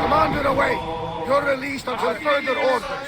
Commander away! You're released until further orders.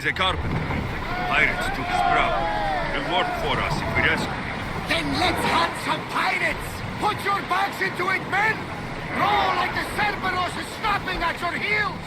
He's a carpenter. Pirates took his property. He'll work for us if we rescue him. Then let's hunt some pirates! Put your backs into it, men! Roll like the Cerberus is snapping at your heels!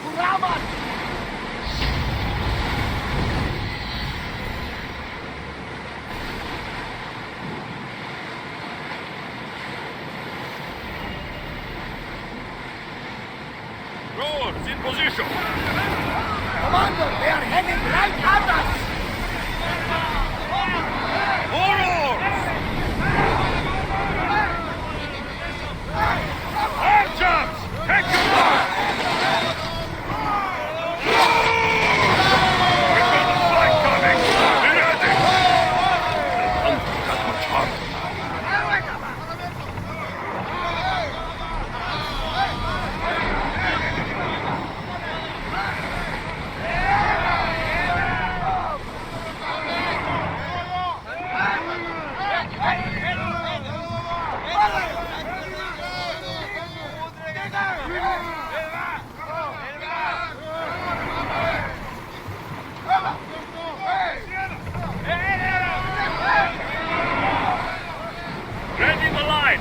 Raman! Rowers in position! Commander, they are heading right at us! Horrors! Archers! Take your mark! We've got a fight coming! Be ready! The hunt got much harder. Ready the line!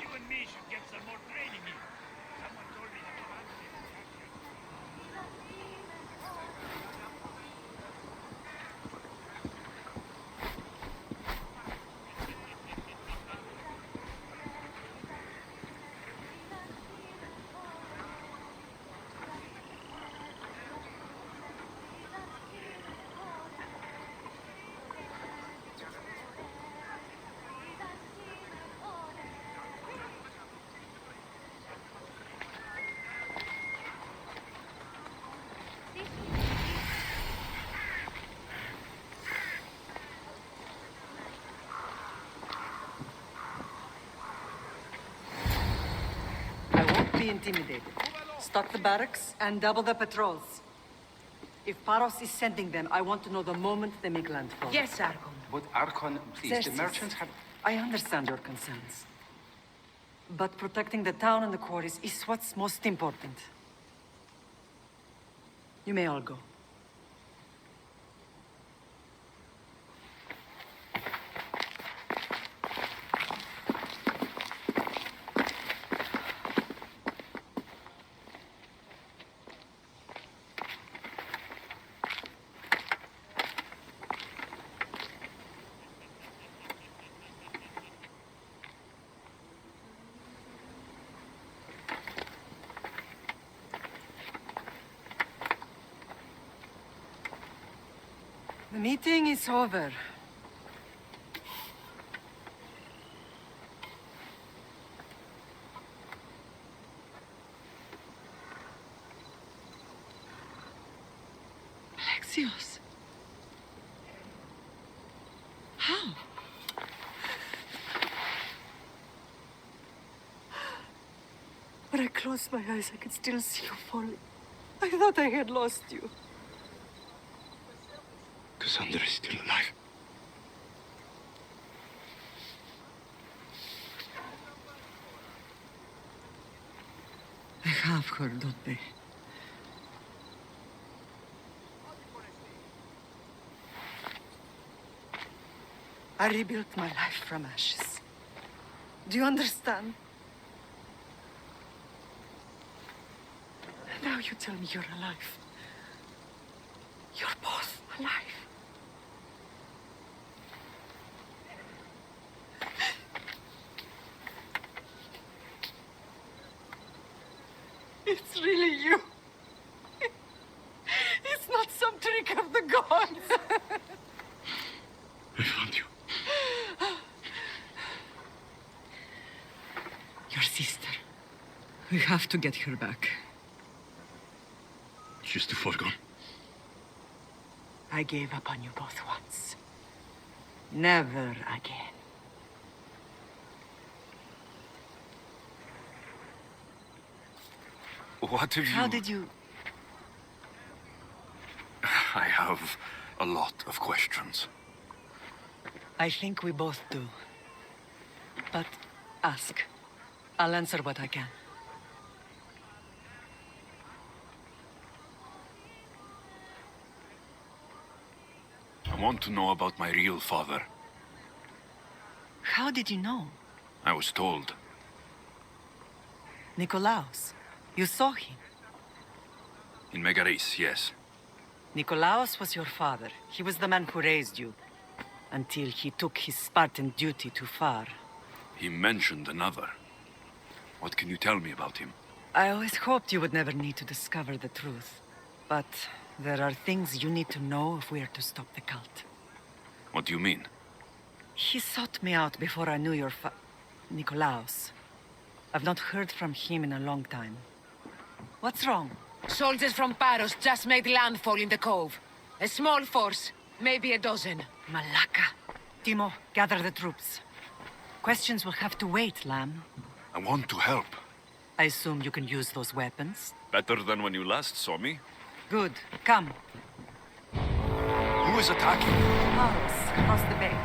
You and me should get some more training in. Someone told me the commander is infected. I won't be intimidated. Stock the barracks and double the patrols. If Paros is sending them, I want to know the moment they make landfall. Yes, Argon. But Archon, please, the Xerxes, merchants have... I understand your concerns. But protecting the town and the quarries is what's most important. You may all go. The meeting is over. Alexios. How? When I closed my eyes, I could still see you falling. I thought I had lost you. Cassandra is still alive. I have her, don't they? I rebuilt my life from ashes. Do you understand? Now you tell me you're alive. You're both alive. It's really you. It's not some trick of the gods. I found you. have to get her back. She's too far gone. I gave up on you both once. Never again. What have you... How did you... I have a lot of questions. I think we both do. But ask. I'll answer what I can. I want to know about my real father. How did you know? I was told. Nikolaos. You saw him. In Megaris, yes. Nikolaos was your father. He was the man who raised you. Until he took his Spartan duty too far. He mentioned another. What can you tell me about him? I always hoped you would never need to discover the truth. But there are things you need to know if we are to stop the cult. What do you mean? He sought me out before I knew your Nikolaos. I've not heard from him in a long time. What's wrong? Soldiers from Paros just made landfall in the cove. A small force, maybe a dozen. Malaka. Timo, gather the troops. Questions will have to wait, Lamb. I want to help. I assume you can use those weapons? Better than when you last saw me. Good. Come. Who is attacking? Paros, across the bay.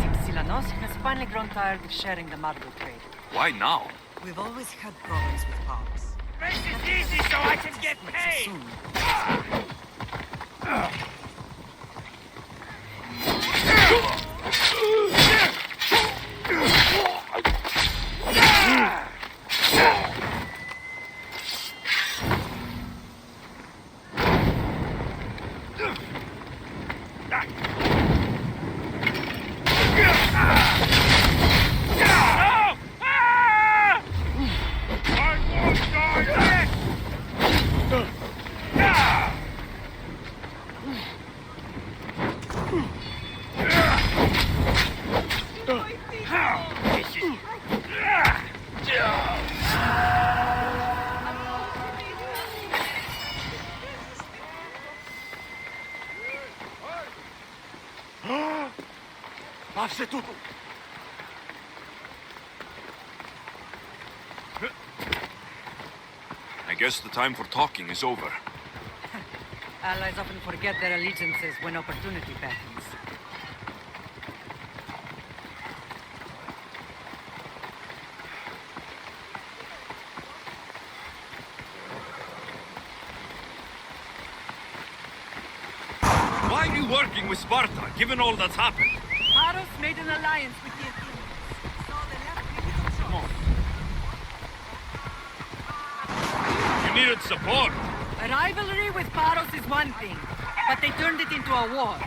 Seems Silanos has finally grown tired of sharing the Marble trade. Why now? We've always had problems with Paros. Make this easy so I can get paid! Soon. No! Ah! I won't die yet! Ah! This is... Passe tutto! I guess the time for talking is over. Allies often forget their allegiances when opportunity beckons. Why are you working with Sparta, given all that's happened? Paros made an alliance with the Athenians, so they left me little choice. Come on. You needed support. A rivalry with Paros is one thing, but they turned it into a war.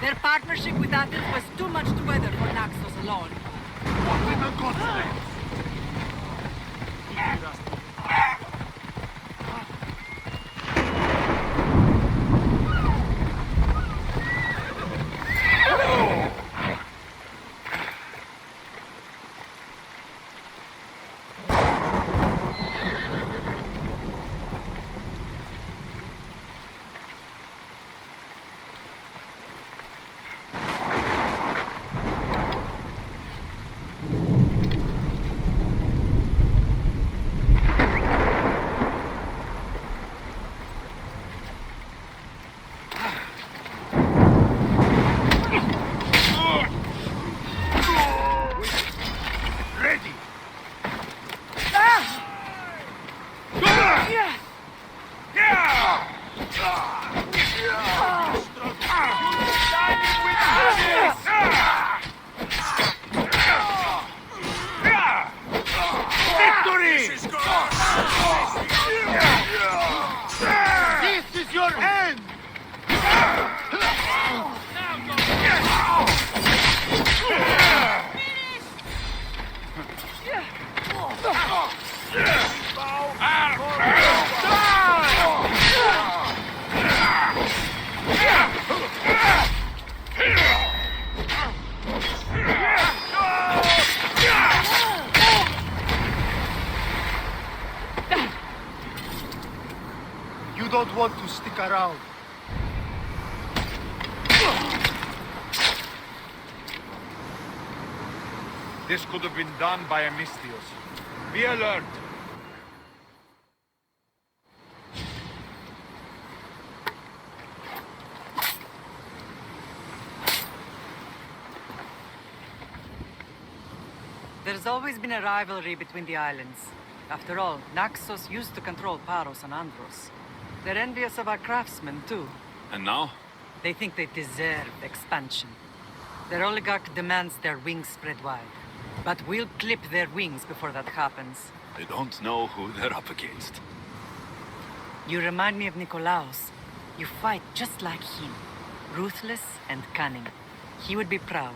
Their partnership with Athens was too much to weather for Naxos alone. Ready! Victory! This is your end! You don't want to stick around. This could have been done by a Mistios. Be alert. There's always been a rivalry between the islands. After all, Naxos used to control Paros and Andros. They're envious of our craftsmen, too. And now? They think they deserve expansion. Their oligarch demands their wings spread wide. But we'll clip their wings before that happens. They don't know who they're up against. You remind me of Nikolaos. You fight just like him. Ruthless and cunning. He would be proud.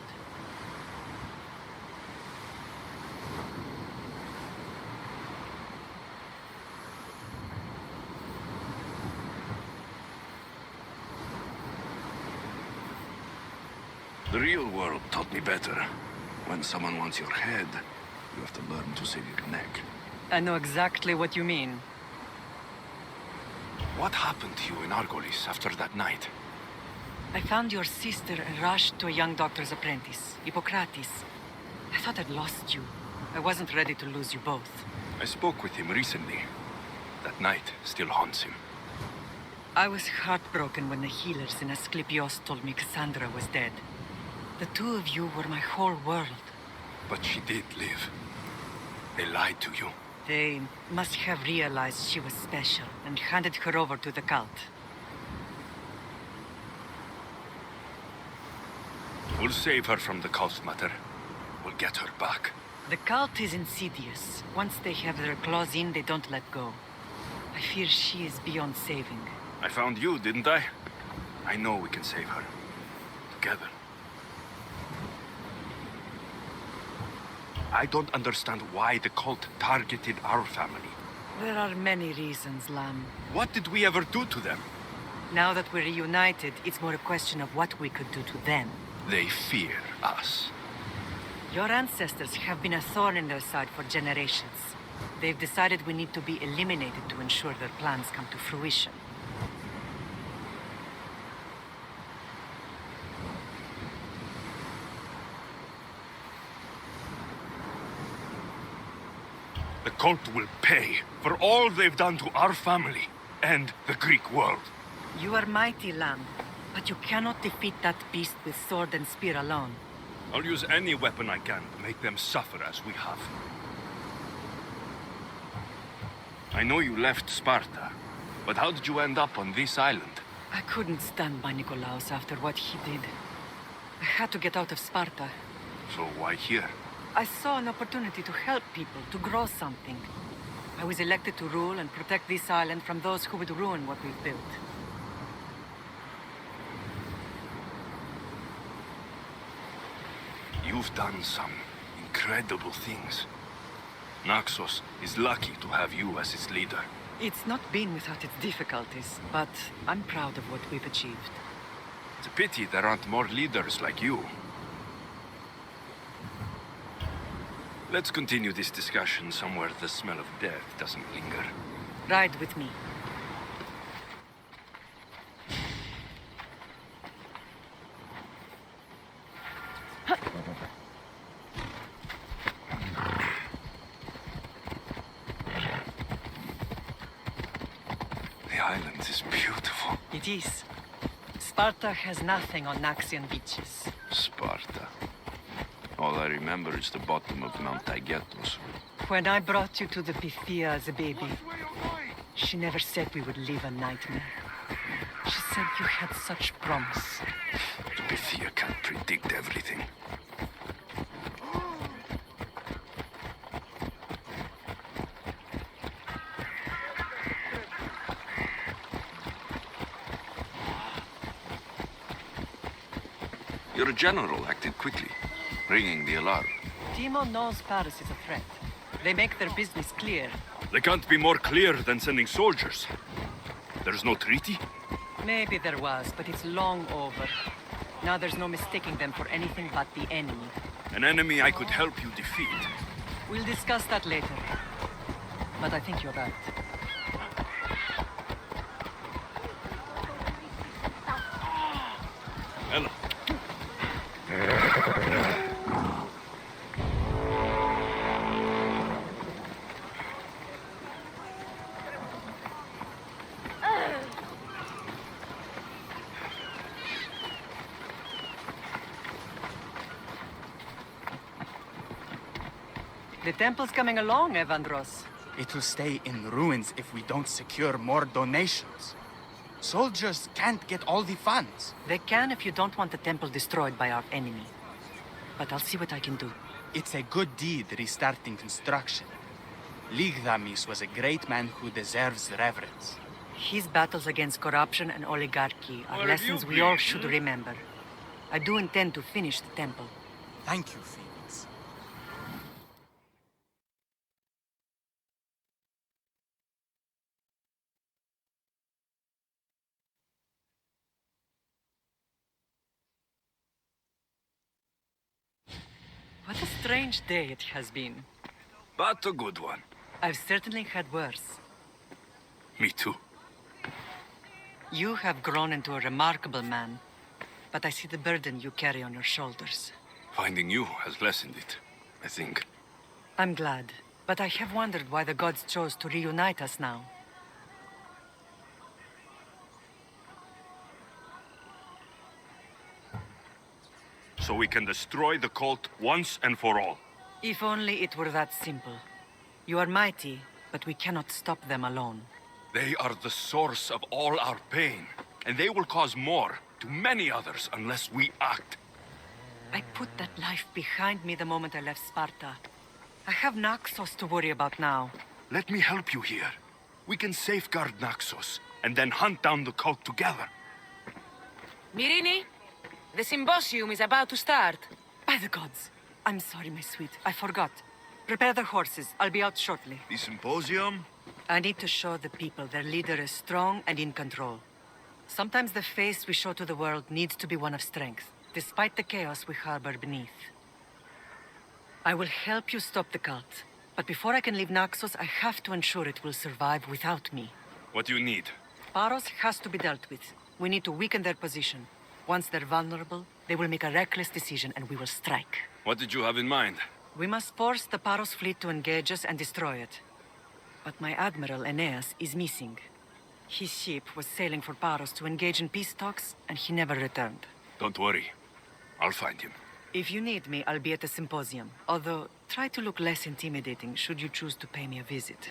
The real world taught me better. When someone wants your head, you have to learn to save your neck. I know exactly what you mean. What happened to you in Argolis after that night? I found your sister and rushed to a young doctor's apprentice, Hippocrates. I thought I'd lost you. I wasn't ready to lose you both. I spoke with him recently. That night still haunts him. I was heartbroken when the healers in Asclepios told me Cassandra was dead. The two of you were my whole world. But she did live. They lied to you. They must have realized she was special and handed her over to the cult. We'll save her from the cult, Mater. We'll get her back. The cult is insidious. Once they have their claws in, they don't let go. I fear she is beyond saving. I found you, didn't I? I know we can save her. Together. I don't understand why the cult targeted our family. There are many reasons, Lamb. What did we ever do to them? Now that we're reunited, it's more a question of what we could do to them. They fear us. Your ancestors have been a thorn in their side for generations. They've decided we need to be eliminated to ensure their plans come to fruition. The cult will pay for all they've done to our family and the Greek world. You are mighty, Lamb, but you cannot defeat that beast with sword and spear alone. I'll use any weapon I can to make them suffer as we have. I know you left Sparta, but how did you end up on this island? I couldn't stand by Nikolaos after what he did. I had to get out of Sparta. So why here? I saw an opportunity to help people, to grow something. I was elected to rule and protect this island from those who would ruin what we've built. You've done some incredible things. Naxos is lucky to have you as its leader. It's not been without its difficulties, but I'm proud of what we've achieved. It's a pity there aren't more leaders like you. Let's continue this discussion somewhere the smell of death doesn't linger. Ride with me. The island is beautiful. It is. Sparta has nothing on Naxian beaches. Sparta. All I remember is the bottom of Mount Taygetos. When I brought you to the Pythia as a baby, she never said we would live a nightmare. She said you had such promise. The Pythia can't predict everything. Your general acted quickly, ringing the alarm. Timo knows Paris is a threat. They make their business clear. They can't be more clear than sending soldiers. There's no treaty? Maybe there was, but it's long over. Now there's no mistaking them for anything but the enemy. An enemy I could help you defeat. We'll discuss that later. But I think you're right. The temple's coming along, Evandros. It will stay in ruins if we don't secure more donations. Soldiers can't get all the funds. They can if you don't want the temple destroyed by our enemy. But I'll see what I can do. It's a good deed restarting construction. Ligdamis was a great man who deserves reverence. His battles against corruption and oligarchy are Where have you lessons we all been? should remember. I do intend to finish the temple. Thank you, Phoenix. What a strange day it has been. But a good one. I've certainly had worse. Me too. You have grown into a remarkable man, but I see the burden you carry on your shoulders. Finding you has lessened it, I think. I'm glad, but I have wondered why the gods chose to reunite us now. So we can destroy the cult once and for all. If only it were that simple. You are mighty, but we cannot stop them alone. They are the source of all our pain, and they will cause more to many others unless we act. I put that life behind me the moment I left Sparta. I have Naxos to worry about now. Let me help you here. We can safeguard Naxos, and then hunt down the cult together. Myrrine, the symposium is about to start. By the gods. I'm sorry, my sweet. I forgot. Prepare the horses. I'll be out shortly. The symposium? I need to show the people their leader is strong and in control. Sometimes the face we show to the world needs to be one of strength, despite the chaos we harbor beneath. I will help you stop the cult. But before I can leave Naxos, I have to ensure it will survive without me. What do you need? Paros has to be dealt with. We need to weaken their position. Once they're vulnerable, they will make a reckless decision and we will strike. What did you have in mind? We must force the Paros fleet to engage us and destroy it. But my admiral, Aeneas, is missing. His ship was sailing for Paros to engage in peace talks, and he never returned. Don't worry. I'll find him. If you need me, I'll be at the symposium. Although, try to look less intimidating should you choose to pay me a visit.